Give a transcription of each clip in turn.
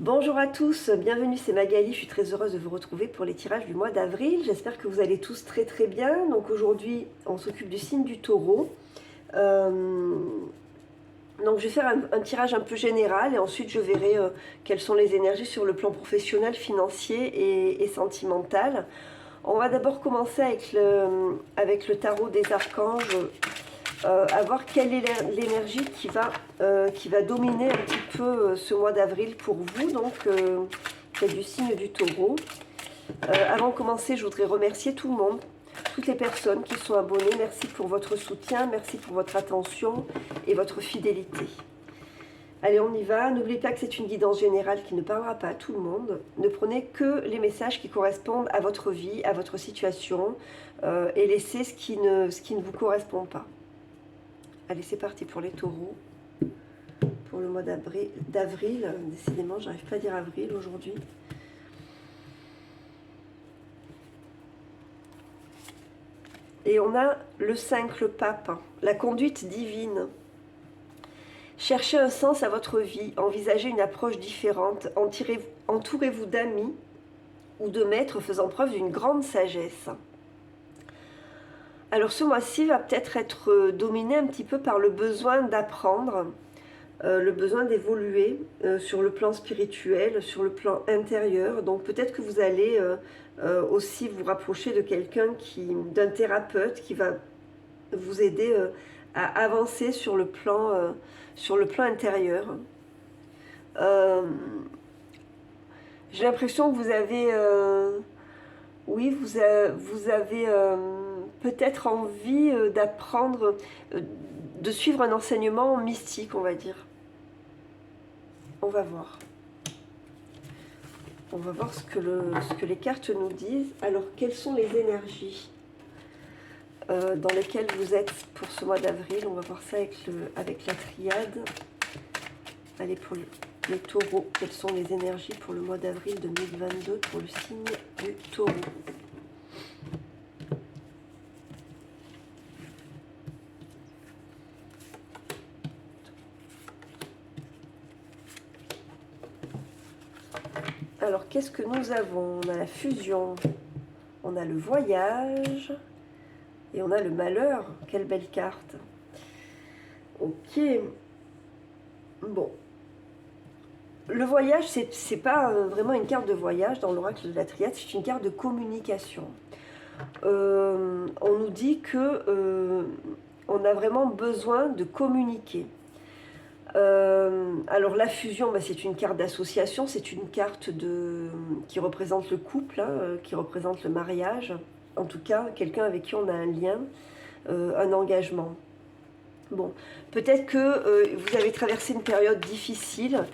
Bonjour à tous, bienvenue, c'est Magali, je suis très heureuse de vous retrouver pour les tirages du mois d'avril. J'espère que vous allez tous très très bien. Donc aujourd'hui, on s'occupe du signe du taureau. Donc je vais faire un tirage un peu général et ensuite je verrai quelles sont les énergies sur le plan professionnel, financier et sentimental. On va d'abord commencer avec le tarot des archanges, à voir quelle est l'énergie qui va dominer un petit peu ce mois d'avril pour vous, donc c'est du signe du taureau. Avant de commencer, je voudrais remercier tout le monde, toutes les personnes qui sont abonnées. Merci pour votre soutien, merci pour votre attention et votre fidélité. Allez, on y va. N'oubliez pas que c'est une guidance générale qui ne parlera pas à tout le monde. Ne prenez que les messages qui correspondent à votre vie, à votre situation, et laissez ce qui ne vous correspond pas. Allez, c'est parti pour les taureaux. Pour le mois d'avril. Décidément, j'arrive pas à dire avril aujourd'hui. Et on a le 5, le pape, la conduite divine. Cherchez un sens à votre vie, envisagez une approche différente, entourez-vous d'amis ou de maîtres faisant preuve d'une grande sagesse. Alors ce mois-ci va peut-être être dominé un petit peu par le besoin d'apprendre, le besoin d'évoluer sur le plan spirituel, sur le plan intérieur. Donc peut-être que vous allez aussi vous rapprocher de quelqu'un d'un thérapeute qui va vous aider à avancer sur le plan intérieur. J'ai l'impression que vous avez oui, vous avez peut-être envie d'apprendre, de suivre un enseignement mystique, on va dire. On va voir. On va voir ce que les cartes nous disent. Alors, quelles sont les énergies dans lesquelles vous êtes pour ce mois d'avril? On va voir ça avec la triade. Allez, pour les taureaux, quelles sont les énergies pour le mois d'avril 2022 pour le signe du taureau? Alors, qu'est-ce que nous avons? On a la fusion, on a le voyage et on a le malheur. Quelle belle carte. Ok. Bon. Le voyage, c'est pas vraiment une carte de voyage dans l'oracle de la triade, c'est une carte de communication. On nous dit que on a vraiment besoin de communiquer. Alors la fusion, bah, c'est une carte d'association, c'est une carte qui représente le couple, hein, qui représente le mariage, en tout cas quelqu'un avec qui on a un lien, un engagement. Bon, peut-être que vous avez traversé une période difficile,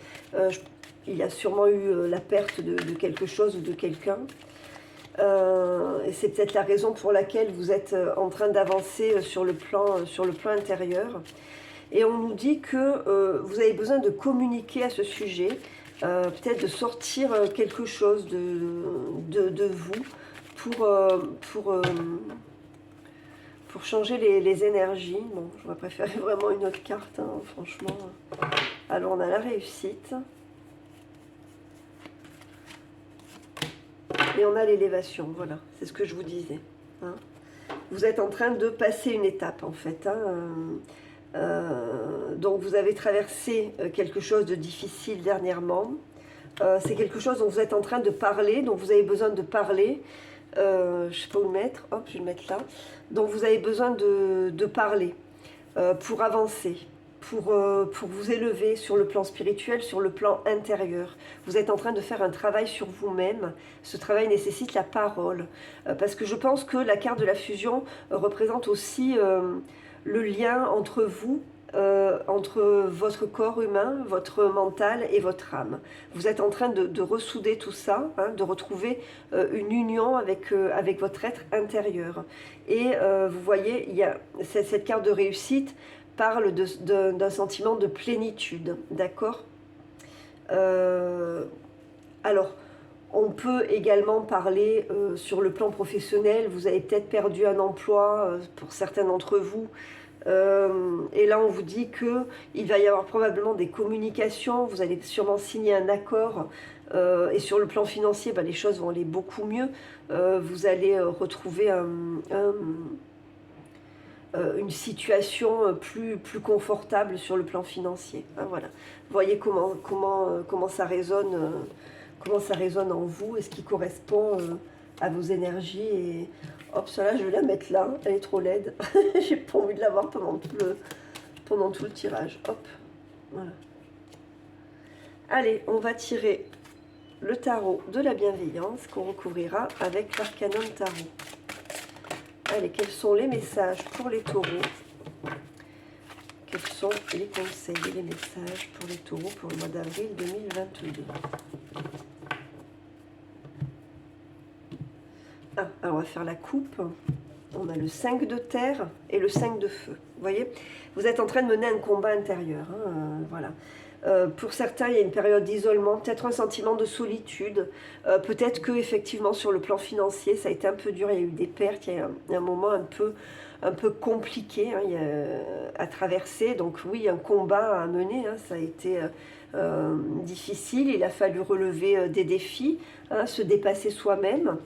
il y a sûrement eu la perte de quelque chose ou de quelqu'un, et c'est peut-être la raison pour laquelle vous êtes en train d'avancer sur le plan intérieur. Et on nous dit que vous avez besoin de communiquer à ce sujet, peut-être de sortir quelque chose de vous pour changer les énergies. Bon, j'aurais préféré vraiment une autre carte, hein, franchement. Alors, on a la réussite. Et on a l'élévation, voilà, c'est ce que je vous disais. Hein. Vous êtes en train de passer une étape, en fait. Hein, donc vous avez traversé quelque chose de difficile dernièrement. C'est quelque chose dont vous êtes en train de parler, dont vous avez besoin de parler. Je ne sais pas où le mettre, hop, je vais le mettre là. Donc vous avez besoin de parler pour avancer, pour vous élever sur le plan spirituel, sur le plan intérieur. Vous êtes en train de faire un travail sur vous-même. Ce travail nécessite la parole. Parce que je pense que la carte de la fusion représente aussi le lien entre vous, entre votre corps humain, votre mental et votre âme. Vous êtes en train de ressouder tout ça, hein, de retrouver une union avec votre être intérieur. Et vous voyez, il y a cette carte de réussite parle d'un sentiment de plénitude, d'accord? Alors, on peut également parler sur le plan professionnel. Vous avez peut-être perdu un emploi pour certains d'entre vous. Et là, on vous dit qu'il va y avoir probablement des communications, vous allez sûrement signer un accord, et sur le plan financier, les choses vont aller beaucoup mieux. Vous allez retrouver une situation plus confortable sur le plan financier. Hein, voilà. Vous voyez comment ça résonne, en vous, et ce qui correspond à vos énergies. Et hop, celle-là, je vais la mettre là, elle est trop laide. J'ai pas envie de l'avoir pendant tout le tirage. Hop, voilà. Allez, on va tirer le tarot de la bienveillance qu'on recouvrira avec l'Arcanum Tarot. Allez, quels sont les messages pour les taureaux? Quels sont les conseils et les messages pour les taureaux pour le mois d'avril 2022? Ah, alors on va faire la coupe. On a le 5 de terre et le 5 de feu. Vous voyez, vous êtes en train de mener un combat intérieur. Hein, voilà. Pour certains, il y a une période d'isolement, peut-être un sentiment de solitude. Peut-être que effectivement sur le plan financier, ça a été un peu dur. Il y a eu des pertes. Il y a un moment un peu compliqué, hein, à traverser. Donc oui, un combat à mener. Hein, ça a été difficile. Il a fallu relever des défis, hein, se dépasser soi-même.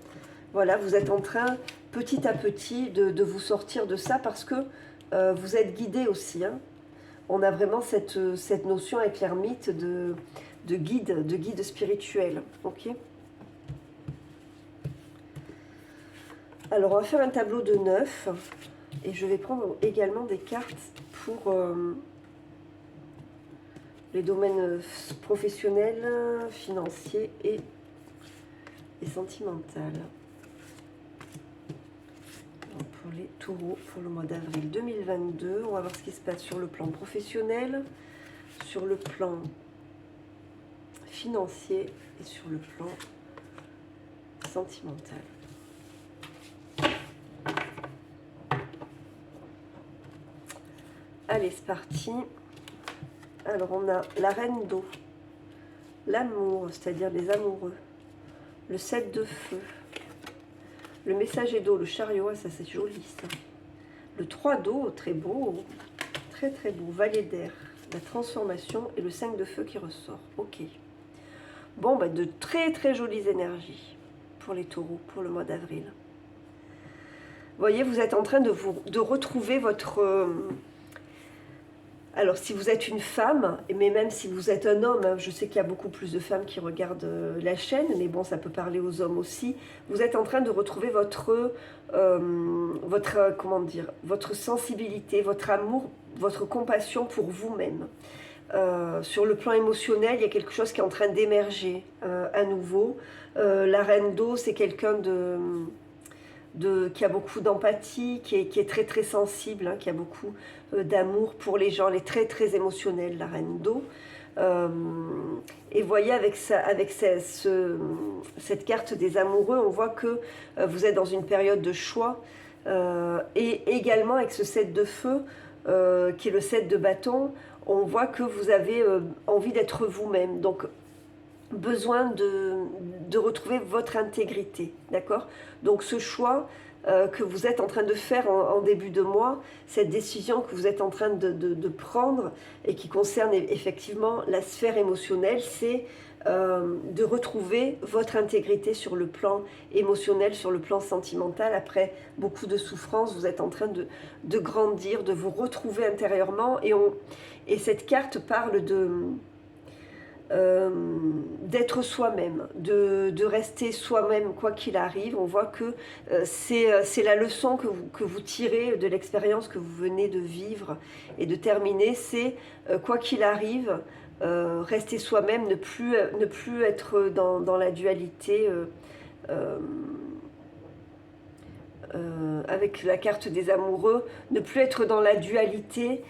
Voilà, vous êtes en train, petit à petit, de vous sortir de ça parce que vous êtes guidé aussi. Hein. On a vraiment cette notion avec l'ermite de guide spirituel. Ok. Alors, on va faire un tableau de 9. Et je vais prendre également des cartes pour les domaines professionnels, financiers et sentimentaux. Pour les taureaux pour le mois d'avril 2022. On va voir ce qui se passe sur le plan professionnel, sur le plan financier et sur le plan sentimental. Allez, c'est parti. Alors, on a la reine d'eau, l'amour, c'est-à-dire les amoureux, le 7 de feu, le messager d'eau, le chariot, ça c'est joli ça. Le 3 d'eau, très beau, très très beau. Valet d'air, la transformation et le 5 de feu qui ressort. Ok. Bon, de très très jolies énergies pour les taureaux, pour le mois d'avril. Vous voyez, vous êtes en train de retrouver votre... Alors, si vous êtes une femme, mais même si vous êtes un homme, hein, je sais qu'il y a beaucoup plus de femmes qui regardent la chaîne, mais bon, ça peut parler aux hommes aussi. Vous êtes en train de retrouver comment dire, votre sensibilité, votre amour, votre compassion pour vous-même. Sur le plan émotionnel, il y a quelque chose qui est en train d'émerger à nouveau. La reine d'eau, c'est quelqu'un qui a beaucoup d'empathie, qui est très très sensible, hein, qui a beaucoup d'amour pour les gens, elle est très très émotionnelle, la reine d'eau. Et voyez, avec cette carte des amoureux, on voit que vous êtes dans une période de choix, et également avec ce 7 de feu, qui est le 7 de bâton, on voit que vous avez envie d'être vous-même. Donc, besoin de retrouver votre intégrité, d'accord? Donc ce choix que vous êtes en train de faire en début de mois, cette décision que vous êtes en train de prendre et qui concerne effectivement la sphère émotionnelle, c'est de retrouver votre intégrité sur le plan émotionnel, sur le plan sentimental. Après beaucoup de souffrance, vous êtes en train de grandir, de vous retrouver intérieurement, et cette carte parle d'être soi-même, de rester soi-même quoi qu'il arrive. On voit que c'est la leçon que vous tirez de l'expérience que vous venez de vivre et de terminer, c'est quoi qu'il arrive, rester soi-même, ne plus être dans la dualité. Avec la carte des amoureux, ne plus être dans la dualité,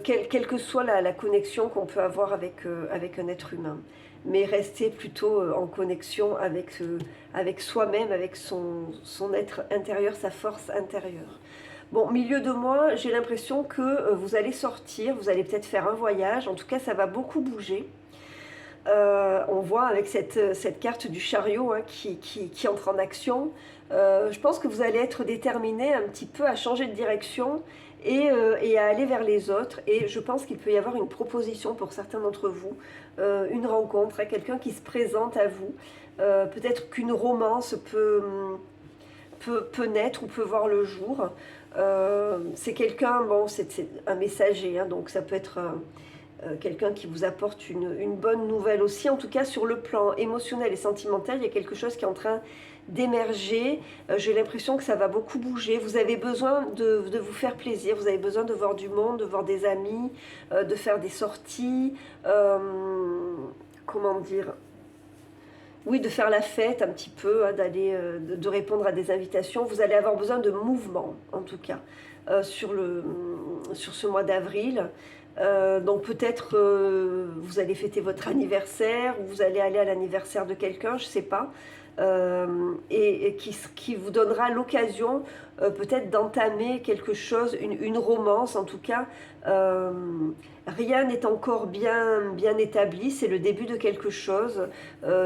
quelle que soit la connexion qu'on peut avoir avec un être humain, mais rester plutôt en connexion avec soi-même, avec son être intérieur, sa force intérieure. Bon, milieu de mois, j'ai l'impression que vous allez sortir, vous allez peut-être faire un voyage, en tout cas ça va beaucoup bouger. On voit avec cette carte du chariot, hein, qui entre en action. Je pense que vous allez être déterminé un petit peu à changer de direction et à aller vers les autres. Et je pense qu'il peut y avoir une proposition pour certains d'entre vous, une rencontre, hein, quelqu'un qui se présente à vous. Peut-être qu'une romance peut naître ou peut voir le jour. C'est quelqu'un, bon, c'est un messager, hein, donc ça peut être quelqu'un qui vous apporte une bonne nouvelle aussi. En tout cas, sur le plan émotionnel et sentimental, il y a quelque chose qui est en train d'émerger. J'ai l'impression que ça va beaucoup bouger. Vous avez besoin de vous faire plaisir, vous avez besoin de voir du monde, de voir des amis, de faire des sorties, comment dire, oui, de faire la fête un petit peu, hein, d'aller, de répondre à des invitations. Vous allez avoir besoin de mouvement, en tout cas, sur ce mois d'avril. Donc peut-être vous allez fêter votre anniversaire, ou vous allez aller à l'anniversaire de quelqu'un, je ne sais pas, et qui vous donnera l'occasion peut-être d'entamer quelque chose, une romance en tout cas. Rien n'est encore bien établi, c'est le début de quelque chose,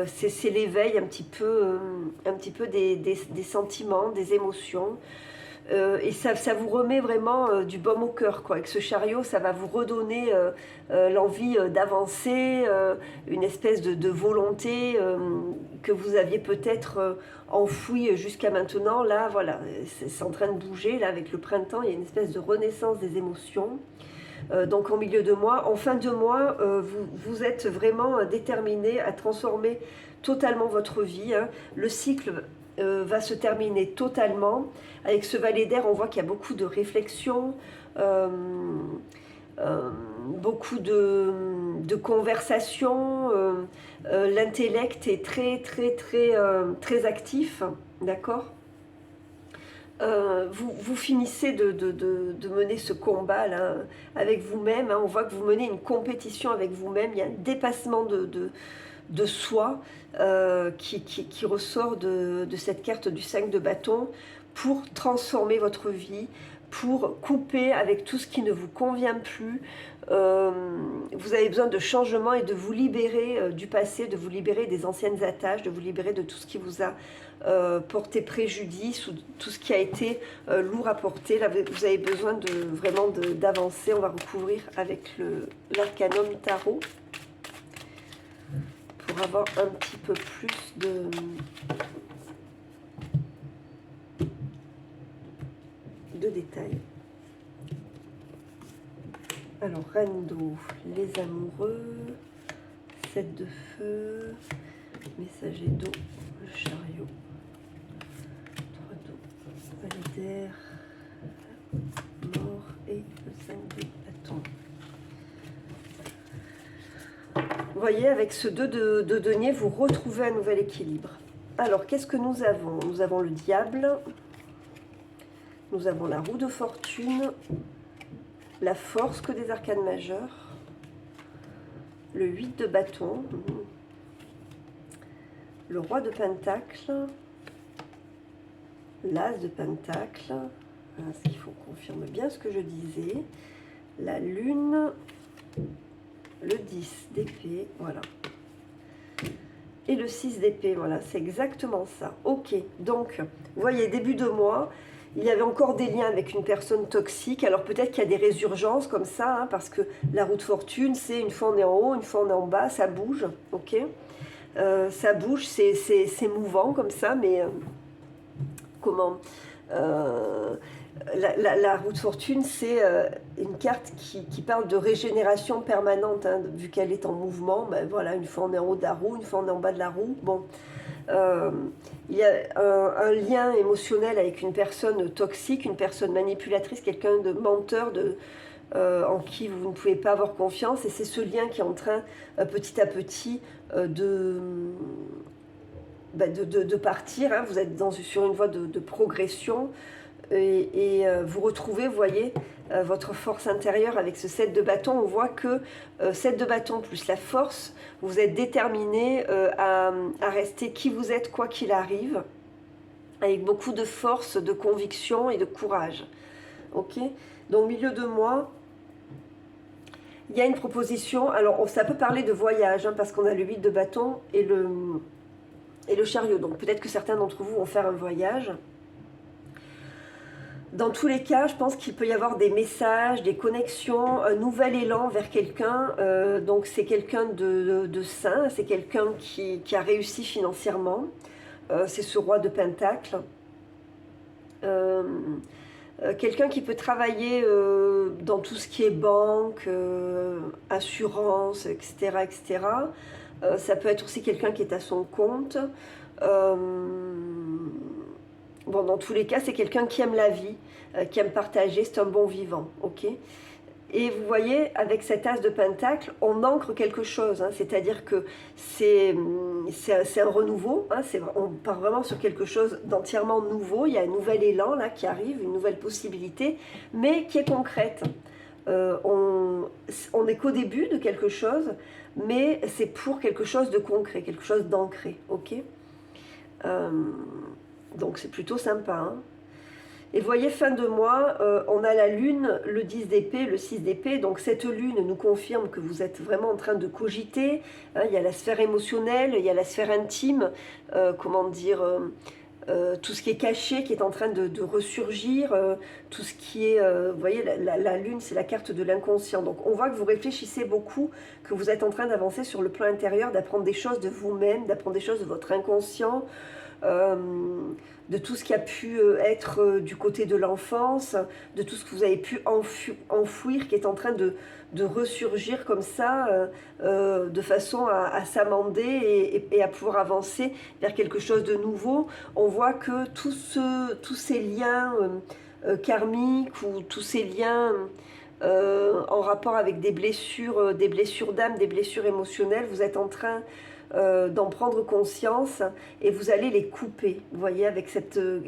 c'est l'éveil un petit peu des sentiments, des émotions. Et ça vous remet vraiment du baume au cœur, quoi. Avec ce chariot, ça va vous redonner l'envie d'avancer, une espèce de volonté que vous aviez peut-être enfouie jusqu'à maintenant. Là, voilà, c'est en train de bouger. Là, avec le printemps, il y a une espèce de renaissance des émotions. Donc en milieu de mois, en fin de mois, vous êtes vraiment déterminé à transformer totalement votre vie, hein. Le cycle va se terminer totalement. Avec ce valet d'air, on voit qu'il y a beaucoup de réflexion, beaucoup de conversations. L'intellect est très actif, d'accord. Vous finissez de mener ce combat là avec vous-même, hein. On voit que vous menez une compétition avec vous-même. Il y a un dépassement de soi qui ressort de cette carte du 5 de bâton, pour transformer votre vie, pour couper avec tout ce qui ne vous convient plus. Vous avez besoin de changement et de vous libérer du passé, de vous libérer des anciennes attaches, de vous libérer de tout ce qui vous a porté préjudice, ou tout ce qui a été lourd à porter. Là, vous avez besoin vraiment d'avancer. On va recouvrir avec l'arcanum tarot pour avoir un petit peu plus de détails. Alors, reine d'eau, les amoureux, 7 de feu, messager d'eau, le chariot, 3 d'eau, valet d'air, mort et le 5 de bâton. Vous voyez, avec ce 2 de denier, vous retrouvez un nouvel équilibre. Alors, qu'est-ce que nous avons? Nous avons le diable, nous avons la roue de fortune, la force que des arcanes majeures, le 8 de bâton, le roi de pentacle, l'as de pentacle, est-ce qu'il faut confirmer bien ce que je disais, la lune, le 10 d'épée, voilà, et le 6 d'épée, voilà, c'est exactement ça. Ok, donc, vous voyez, début de mois, il y avait encore des liens avec une personne toxique. Alors peut-être qu'il y a des résurgences comme ça, hein, parce que la roue de fortune, c'est une fois on est en haut, une fois on est en bas, ça bouge, ok. Ça bouge, c'est mouvant comme ça, mais comment la roue de fortune, c'est une carte qui parle de régénération permanente, hein, vu qu'elle est en mouvement. Ben voilà, une fois on est en haut de la roue, une fois on est en bas de la roue. Bon, il y a un lien émotionnel avec une personne toxique, une personne manipulatrice, quelqu'un de menteur, en qui vous ne pouvez pas avoir confiance. Et c'est ce lien qui est en train, petit à petit, de partir, hein. Vous êtes sur une voie de progression. Et vous retrouvez, vous voyez, votre force intérieure avec ce 7 de bâton. On voit que 7 de bâton plus la force, vous êtes déterminé à rester qui vous êtes, quoi qu'il arrive, avec beaucoup de force, de conviction et de courage. Ok. Donc, milieu de mois, il y a une proposition. Alors, ça peut parler de voyage, hein, parce qu'on a le 8 de bâton et le chariot. Donc, peut-être que certains d'entre vous vont faire un voyage. Dans tous les cas, je pense qu'il peut y avoir des messages, des connexions, un nouvel élan vers quelqu'un. Donc c'est quelqu'un de sain, c'est quelqu'un qui a réussi financièrement. C'est ce roi de Pentacle. Quelqu'un qui peut travailler dans tout ce qui est banque, assurance, etc. etc. Ça peut être aussi quelqu'un qui est à son compte. Bon, dans tous les cas, c'est quelqu'un qui aime la vie, qui aime partager, c'est un bon vivant, ok? Et vous voyez, avec cet as de pentacle, on ancre quelque chose, hein, c'est-à-dire que c'est un renouveau, hein, on part vraiment sur quelque chose d'entièrement nouveau, il y a un nouvel élan là qui arrive, une nouvelle possibilité, mais qui est concrète. On n'est qu'au début de quelque chose, mais c'est pour quelque chose de concret, quelque chose d'ancré, ok? Donc c'est plutôt sympa, hein. Et vous voyez, fin de mois, on a la lune, le 10 d'épée, le 6 d'épée. Donc cette lune nous confirme que vous êtes vraiment en train de cogiter. Hein, il y a la sphère émotionnelle, il y a la sphère intime, comment dire, tout ce qui est caché, qui est en train de ressurgir, tout ce qui est, vous voyez, la lune, c'est la carte de l'inconscient. Donc on voit que vous réfléchissez beaucoup, que vous êtes en train d'avancer sur le plan intérieur, d'apprendre des choses de vous-même, d'apprendre des choses de votre inconscient, de tout ce qui a pu être du côté de l'enfance, de tout ce que vous avez pu enfouir, qui est en train de ressurgir comme ça, de façon à s'amender et à pouvoir avancer vers quelque chose de nouveau. On voit que tous ces liens karmiques ou tous ces liens en rapport avec des blessures d'âme, des blessures émotionnelles, vous êtes en train d'en prendre conscience et vous allez les couper. Vous voyez, avec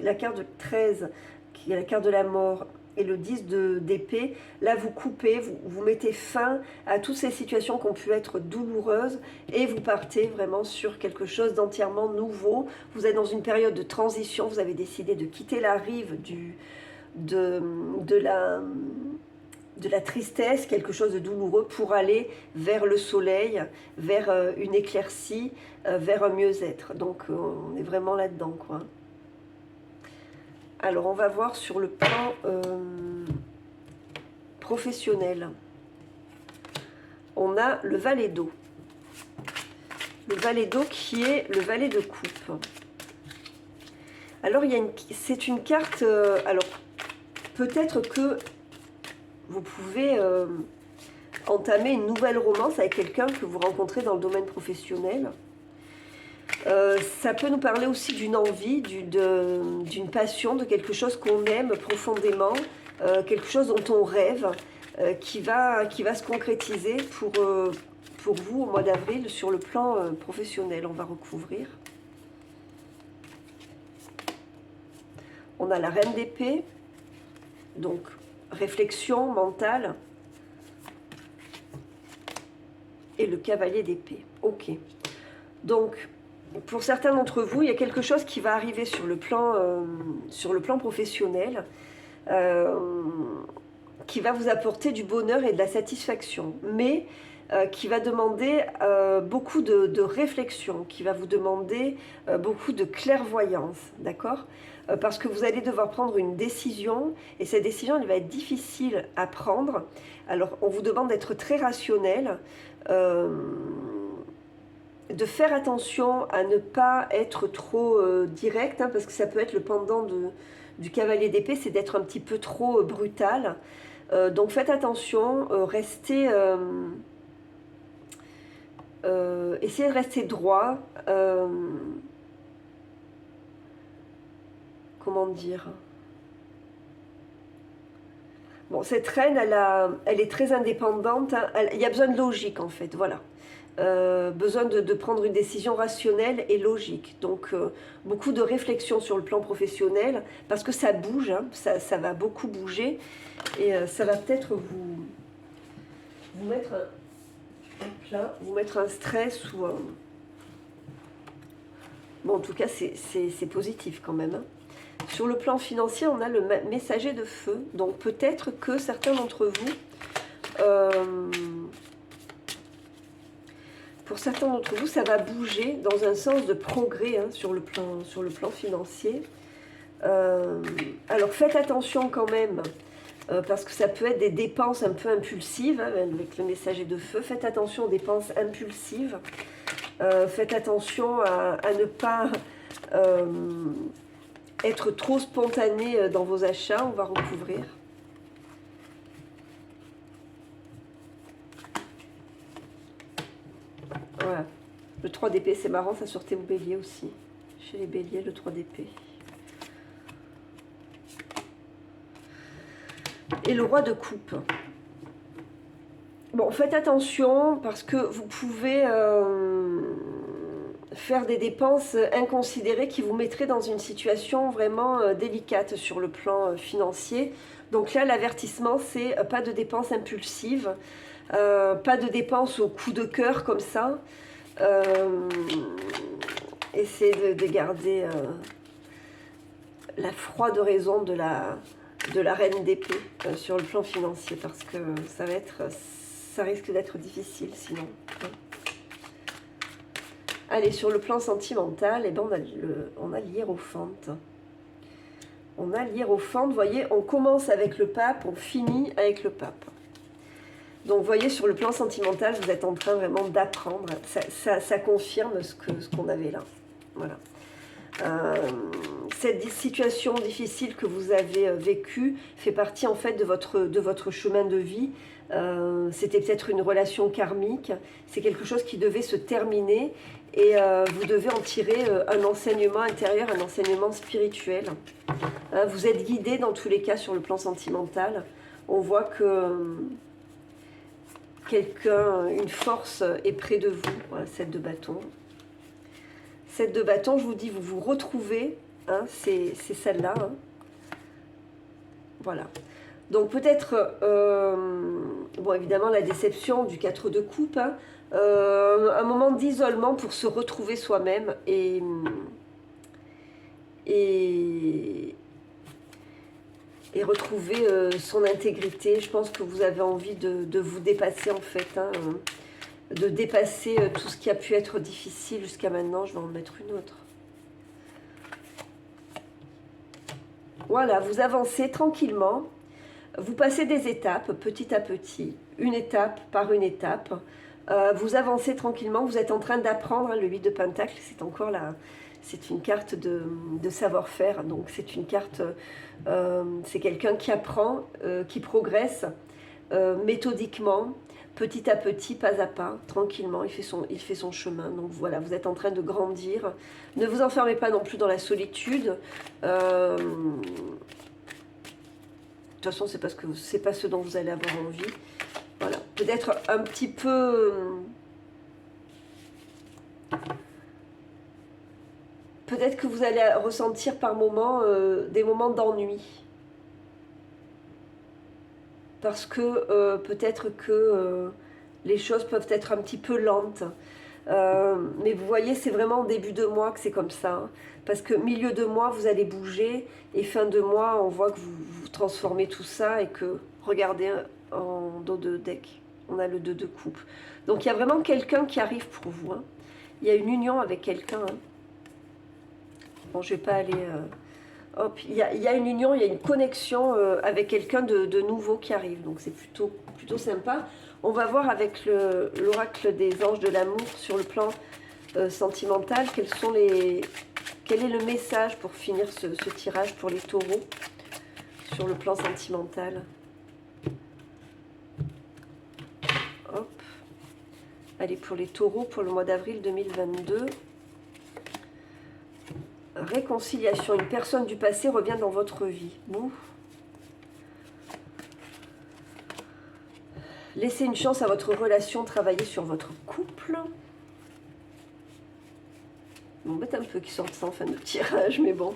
la carte de 13 qui est la carte de la mort et le 10 d'épée, là vous coupez, vous mettez fin à toutes ces situations qui ont pu être douloureuses et vous partez vraiment sur quelque chose d'entièrement nouveau. Vous êtes dans une période de transition, vous avez décidé de quitter la rive de la tristesse, quelque chose de douloureux, pour aller vers le soleil, vers une éclaircie, vers un mieux-être. Donc on est vraiment là-dedans, quoi. Alors on va voir sur le plan professionnel. On a le valet d'eau. Le valet d'eau qui est le valet de coupe. Alors c'est une carte, alors peut-être que vous pouvez entamer une nouvelle romance avec quelqu'un que vous rencontrez dans le domaine professionnel. Ça peut nous parler aussi d'une envie, d'une passion, de quelque chose qu'on aime profondément, quelque chose dont on rêve, qui va se concrétiser pour vous au mois d'avril sur le plan professionnel. On va recouvrir. On a la reine d'épée, donc réflexion mentale, et le cavalier d'épée. Ok. Donc, pour certains d'entre vous, il y a quelque chose qui va arriver sur le plan professionnel, qui va vous apporter du bonheur et de la satisfaction, mais qui va demander beaucoup de réflexion, qui va vous demander beaucoup de clairvoyance, d'accord ? Parce que vous allez devoir prendre une décision, et cette décision, elle va être difficile à prendre. Alors, on vous demande d'être très rationnel, de faire attention à ne pas être trop direct, hein, parce que ça peut être le pendant du cavalier d'épée, c'est d'être un petit peu trop brutal. Donc faites attention, essayez de rester droit. Comment dire ? Bon, cette reine, elle est très indépendante, hein, il y a besoin de logique en fait, voilà. Besoin de prendre une décision rationnelle et logique. Donc beaucoup de réflexion sur le plan professionnel, parce que ça bouge, hein, ça va beaucoup bouger, et ça va peut-être vous mettre vous mettre un stress ou un... Bon, en tout cas, c'est positif quand même, hein. Sur le plan financier, on a le messager de feu. Donc peut-être que certains d'entre vous, pour certains d'entre vous, ça va bouger dans un sens de progrès, hein, sur le plan financier. Alors faites attention quand même, parce que ça peut être des dépenses un peu impulsives, hein, avec le messager de feu. Faites attention aux dépenses impulsives. Faites attention à ne pas être trop spontané dans vos achats. On va recouvrir. Voilà. Le 3 d'épée, c'est marrant, ça sortait au bélier aussi. Chez les béliers, le 3 d'épée. Et le roi de coupe. Bon, faites attention parce que vous pouvez faire des dépenses inconsidérées qui vous mettraient dans une situation vraiment délicate sur le plan financier. Donc là, l'avertissement, c'est pas de dépenses impulsives, pas de dépenses au coup de cœur comme ça. Essayez de garder la froide raison de la reine d'épée sur le plan financier, parce que ça risque d'être difficile sinon. Allez, sur le plan sentimental, eh ben on a l'hiérophante. On a l'hiérophante, vous voyez, on commence avec le pape, on finit avec le pape. Donc, vous voyez, sur le plan sentimental, vous êtes en train vraiment d'apprendre. Ça confirme ce qu'on avait là. Voilà. Cette situation difficile que vous avez vécue fait partie, en fait, de votre chemin de vie. C'était peut-être une relation karmique. C'est quelque chose qui devait se terminer. Et vous devez en tirer un enseignement intérieur, un enseignement spirituel. Vous êtes guidé, dans tous les cas, sur le plan sentimental. On voit que quelqu'un, une force est près de vous. Voilà, 7 de bâton. 7 de bâton, je vous dis, vous vous retrouvez, hein, c'est celle-là. Hein. Voilà. Donc peut-être, bon évidemment la déception du 4 de coupe, hein, un moment d'isolement pour se retrouver soi-même et retrouver son intégrité. Je pense que vous avez envie de vous dépasser en fait, hein, de dépasser tout ce qui a pu être difficile jusqu'à maintenant. Je vais en mettre une autre. Voilà, vous avancez tranquillement, vous passez des étapes petit à petit, une étape par une étape. Vous avancez tranquillement, vous êtes en train d'apprendre, hein, le 8 de Pentacle, c'est encore là. C'est une carte de savoir-faire, donc c'est une carte, c'est quelqu'un qui apprend, qui progresse méthodiquement, petit à petit, pas à pas, tranquillement, il fait son chemin. Donc voilà, vous êtes en train de grandir. Ne vous enfermez pas non plus dans la solitude. De toute façon, c'est pas ce dont vous allez avoir envie. Voilà, peut-être un petit peu... Peut-être que vous allez ressentir par moments des moments d'ennui. Parce que peut-être que les choses peuvent être un petit peu lentes. Mais vous voyez, c'est vraiment au début de mois que c'est comme ça. Hein, parce que milieu de mois, vous allez bouger. Et fin de mois, on voit que vous transformez tout ça. Et que, regardez, en dos de deck, on a le 2 de coupe. Donc il y a vraiment quelqu'un qui arrive pour vous. Hein. Il y a une union avec quelqu'un. Hein. Bon, je ne vais pas aller... hop, il y a une union, il y a une connexion avec quelqu'un de nouveau qui arrive. Donc c'est plutôt sympa. On va voir avec l'oracle des anges de l'amour sur le plan sentimental. Quel est le message pour finir ce tirage pour les taureaux sur le plan sentimental. Hop. Allez, pour les taureaux, pour le mois d'avril 2022. Réconciliation. Une personne du passé revient dans votre vie. Ouh. Laissez une chance à votre relation, travaillez sur votre couple. M'embête un peu qu'ils sortent ça en fin de tirage, mais bon.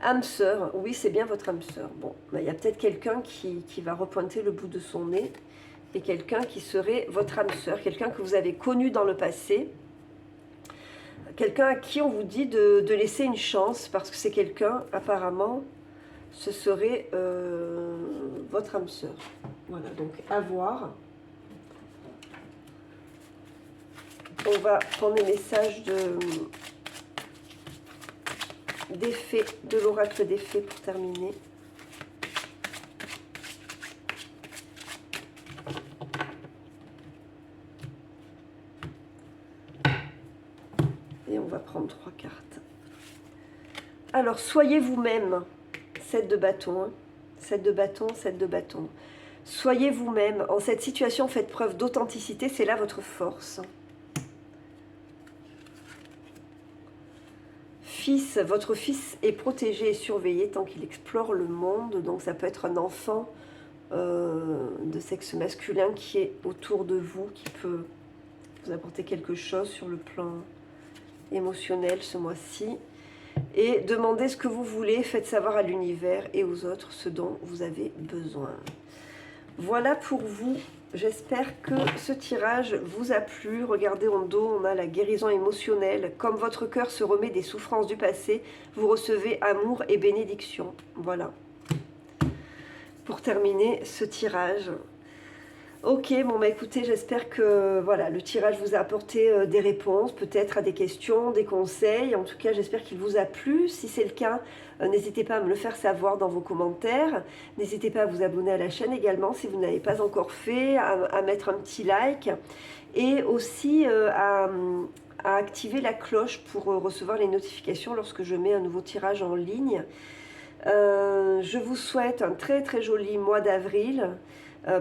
Âme sœur, oui, c'est bien votre âme sœur. Bon, il y a peut-être quelqu'un qui va repointer le bout de son nez, et quelqu'un qui serait votre âme sœur, quelqu'un que vous avez connu dans le passé, quelqu'un à qui on vous dit de laisser une chance, parce que c'est quelqu'un, apparemment, ce serait votre âme sœur. Voilà, donc à voir. On va prendre les messages des fées, de l'oracle des fées pour terminer. Et on va prendre 3 cartes. Alors, soyez vous-même. 7 de bâton. Hein. 7 de bâton, 7 de bâton. Soyez vous-même. En cette situation, faites preuve d'authenticité. C'est là votre force. Votre fils est protégé et surveillé tant qu'il explore le monde. Donc ça peut être un enfant de sexe masculin qui est autour de vous, qui peut vous apporter quelque chose sur le plan émotionnel ce mois-ci. Et demandez ce que vous voulez, faites savoir à l'univers et aux autres ce dont vous avez besoin. Voilà pour vous. J'espère que ce tirage vous a plu. Regardez en dos, on a la guérison émotionnelle. Comme votre cœur se remet des souffrances du passé, vous recevez amour et bénédiction. Voilà. Pour terminer ce tirage. Ok, bon bah écoutez, j'espère que voilà, le tirage vous a apporté des réponses, peut-être à des questions, des conseils. En tout cas, j'espère qu'il vous a plu. Si c'est le cas, n'hésitez pas à me le faire savoir dans vos commentaires. N'hésitez pas à vous abonner à la chaîne également si vous n'avez pas encore fait, à mettre un petit like et aussi à activer la cloche pour recevoir les notifications lorsque je mets un nouveau tirage en ligne. Je vous souhaite un très très joli mois d'avril.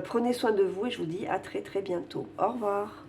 Prenez soin de vous et je vous dis à très très bientôt. Au revoir.